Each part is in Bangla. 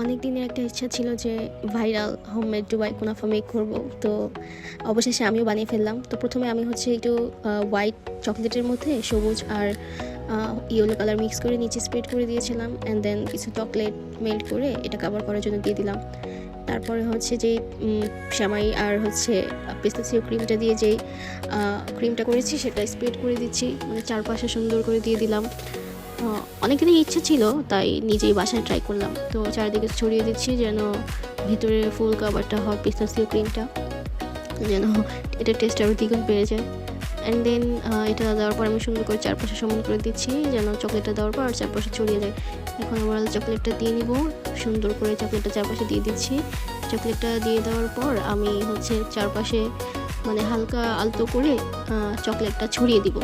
অনেক দিনের একটা ইচ্ছা ছিল যে ভাইরাল হোমমেড দুবাই কুনাফা মেক করব। তো অবশেষে আমিও বানিয়ে ফেললাম। তো প্রথমে আমি একটু হোয়াইট চকলেটের মধ্যে সবুজ আর ইয়েলো কালার মিক্স করে নিচে স্প্রেড করে দিয়েছিলাম, অ্যান্ড দেন কিছু চকলেট মেল্ট করে এটা কাভার করার জন্য দিয়ে দিলাম। তারপরে যে সেমাই আর পিস্তাচিও ক্রিমটা দিয়ে যেই ক্রিমটা করেছি সেটা স্প্রেড করে দিচ্ছি, মানে চারপাশে সুন্দর করে দিয়ে দিলাম। অনেক দিনের ইচ্ছা ছিল, তাই নিজেই বাসায় ট্রাই করলাম। তো চারিদিকে ছড়িয়ে দিচ্ছি যেন ভিতরে ফুল কাভারটা হয় পিস্তাচিও ক্রিমটা, যেন এটা টেস্ট আরও দ্বিগুণ বেড়ে যায়। অ্যান্ড দেন এটা দেওয়ার পর আমি সুন্দর করে চারপাশে সমান করে দিচ্ছি যেন চকলেটটা দেওয়ার পর আর চারপাশে ছড়িয়ে যায়। এখন ওভারঅল চকলেটটা দিয়ে নিব, সুন্দর করে চকলেটটা চারপাশে দিয়ে দিচ্ছি। চকলেটটা দিয়ে দেওয়ার পর আমি চারপাশে মানে হালকা আলতো করে চকলেটটা ছড়িয়ে দিব।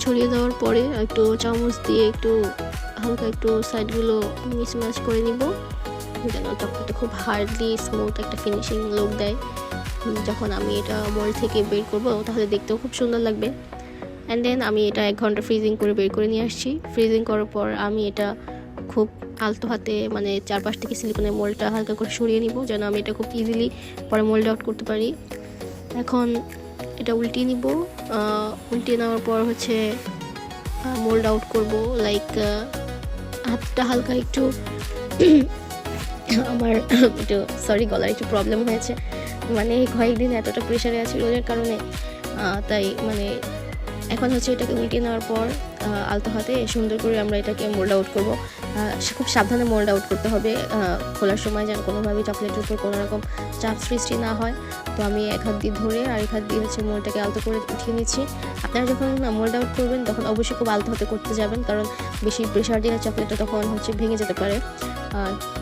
ছড়িয়ে দেওয়ার পরে একটু চামচ দিয়ে একটু হালকা একটু সাইডগুলো মিক্স করে নিব যেন চকলেটটা খুব হার্ডলি স্মুথ একটা ফিনিশিং লুক দেয়। যখন আমি এটা মোল্ড থেকে বের করবো তাহলে দেখতেও খুব সুন্দর লাগবে। অ্যান্ড দেন আমি এটা 1 ঘন্টা ফ্রিজিং করে বের করে নিয়ে আসছি। ফ্রিজিং করার পর আমি এটা খুব আলতো হাতে মানে চারপাশ থেকে সিলিকনের মোল্ডটা হালকা করে সরিয়ে নিব যেন আমি এটা খুব ইজিলি পরে মোল্ড আউট করতে পারি। এখন এটা উল্টিয়ে নিব। উল্টিয়ে নেওয়ার পর মোল্ড আউট করব। হাতটা হালকা একটু আমার একটু গলার একটু প্রবলেম হয়েছে, মানে কয়েকদিন এতটা প্রেশারে আছি রোদের কারণে, তাই এখন এটাকে উল্টিয়ে নেওয়ার পর আলতো হাতে সুন্দর করে আমরা এটাকে মোল্ড আউট করব। খুব সাবধানে মোল্ড আউট করতে হবে খোলার সময়, যেন কোনোভাবেই চকলেটের উপর কোনো রকম চাপ সৃষ্টি না হয়। তো আমি এক হাত দিয়ে ধরে আর এক হাত দিয়ে মোল্ডটাকে আলতো করে উঠিয়ে নিচ্ছি। আপনারা যখন মোল্ড আউট করবেন তখন অবশ্যই খুব আলতো হাতে করতে যাবেন, কারণ বেশি প্রেশার দিলে চকলেটটা তখন ভেঙে যেতে পারে।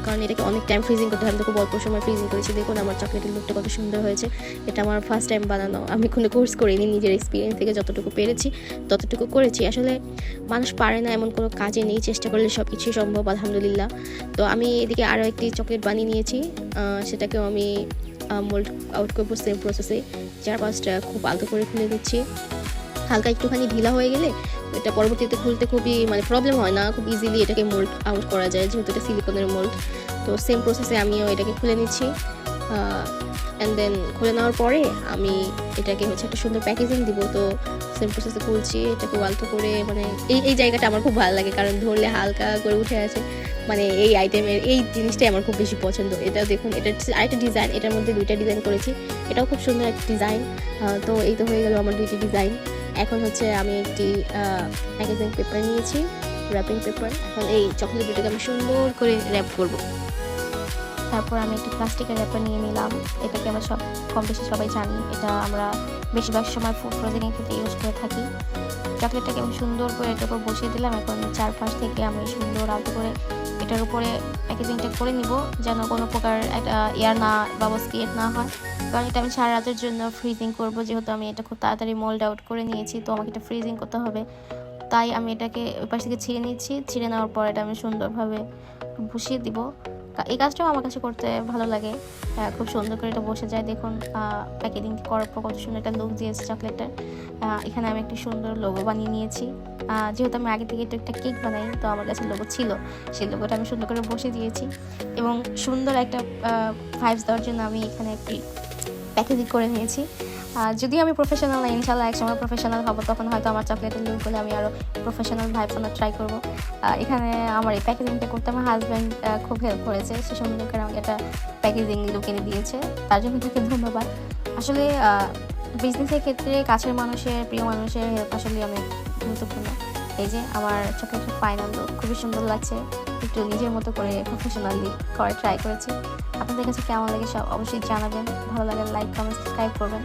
কারণ এটাকে অনেক টাইম ফ্রিজিং করতে হয়। আমি তো খুব অল্প সময় ফ্রিজিং করেছি। দেখুন আমার চকলেটের লুকটা কত সুন্দর হয়েছে। এটা আমার ফার্স্ট টাইম বানানো, আমি কোনো কোর্স করিনি, নিজের এক্সপিরিয়েন্স থেকে যতটুকু পেরেছি ততটুকু করেছি। আসলে মানুষ পারে না এমন কোনো কাজে নেই, চেষ্টা করলে সব কিছুই সম্ভব আলহামদুলিল্লাহ। তো আমি এদিকে আরও একটি চকলেট বানিয়ে নিয়েছি, সেটাকেও আমি মোল্ড আউট করবো সেম প্রসেসে। চারপাশটা খুব আলতো করে খুলে দিচ্ছি। হালকা একটুখানি ঢিলা হয়ে গেলে এটা পরবর্তীতে খুলতে খুবই প্রবলেম হয় না, খুব ইজিলি এটাকে মোল্ড আউট করা যায় যেহেতু এটা সিলিকনের মোল্ড। তো সেম প্রসেসে আমিও এটাকে খুলে নিচ্ছি। অ্যান্ড দেন খুলে নেওয়ার পরে আমি এটাকে একটা সুন্দর প্যাকেজিং দিব। তো সেম প্রসেসে খুলছি, এটাকে আলতো করে এই জায়গাটা আমার খুব ভালো লাগে, কারণ ধরলে হালকা করে উঠে আসে। এই আইটেমের এই জিনিসটাই আমার খুব বেশি পছন্দ। এটা দেখুন, এটা আরেকটা ডিজাইন, এটার মধ্যে 2টা ডিজাইন করেছি, এটাও খুব সুন্দর একটা ডিজাইন। তো এই তো হয়ে গেল আমার 2টি ডিজাইন। এখন আমি একটি প্যাকেজিং পেপার নিয়েছি, র্যাপিং পেপার। এখন এই চকলেট দুটোকে আমি সুন্দর করে র্যাপ করব। তারপর আমি একটি প্লাস্টিকের র্যাপার নিয়ে নিলাম। এটাকে আমরা কম বেশি সবাই জানি, এটা আমরা বেশিরভাগ সময় ফুড ফ্রোজেনের ক্ষেত্রে ইউজ করে থাকি। চকলেটটাকে আমি সুন্দর করে এটার উপর বসিয়ে দিলাম। এখন চারপাশ থেকে আমি সুন্দর আলতো করে এটার উপরে প্যাকেজিংটা করে নিব যেন কোনো প্রকার একটা এয়ার না বাবলস ক্রিয়েট না হয়, কারণ এটা আমি সারা রাতের জন্য ফ্রিজিং করব। যেহেতু আমি এটা খুব তাড়াতাড়ি মোল্ড আউট করে নিয়েছি, তো আমাকে এটা ফ্রিজিং করতে হবে, তাই আমি এটাকে ওই পাশ থেকে ছিঁড়ে নিচ্ছি। ছিঁড়ে নেওয়ার পর এটা আমি সুন্দরভাবে বসিয়ে দিব। এই কাজটাও আমার কাছে করতে ভালো লাগে, খুব সুন্দর করে এটা বসে যায়। দেখুন প্যাকেজিং করার পর কত সুন্দর একটা লুক দিয়েছে চকলেটটার। এখানে আমি একটা সুন্দর লোগো বানিয়ে নিয়েছি। যেহেতু আমি আগে থেকে একটা কেক বানাই, তো আমার কাছে লোগো ছিল, সেই লোগোটা আমি সুন্দর করে বসে দিয়েছি। এবং সুন্দর একটা ভাইবস দেওয়ার জন্য আমি এখানে একটি প্যাকেজিং করে নিয়েছি। যদি আমি প্রফেশনাল না, ইনশাল্লাহ একসময় প্রফেশনাল হবো, তখন হয়তো আমার চকলেটের লুকগুলো আমি আরও প্রফেশনাল ভাইবস আনার ট্রাই করবো। এখানে আমার এই প্যাকেজিংটা করতে আমার হাজব্যান্ড খুব হেল্প করেছে, সে সুন্দর করে আমাকে একটা প্যাকেজিং লুক এনে দিয়েছে, তার জন্য তাকে ধন্যবাদ। আসলে বিজনেসের ক্ষেত্রে কাছের মানুষের, প্রিয় মানুষের হেল্প আসলে অনেক গুরুত্বপূর্ণ। এই যে আমার চকলেটের ফাইনাল লুক খুবই সুন্দর লাগছে, একটু নিজের মতো করে প্রফেশনালি করে ট্রাই করেছি। আপনাদের কাছে কেমন লাগে সব অবশ্যই জানাবেন। ভালো লাগে লাইক, কমেন্ট, সাবস্ক্রাইব করবেন।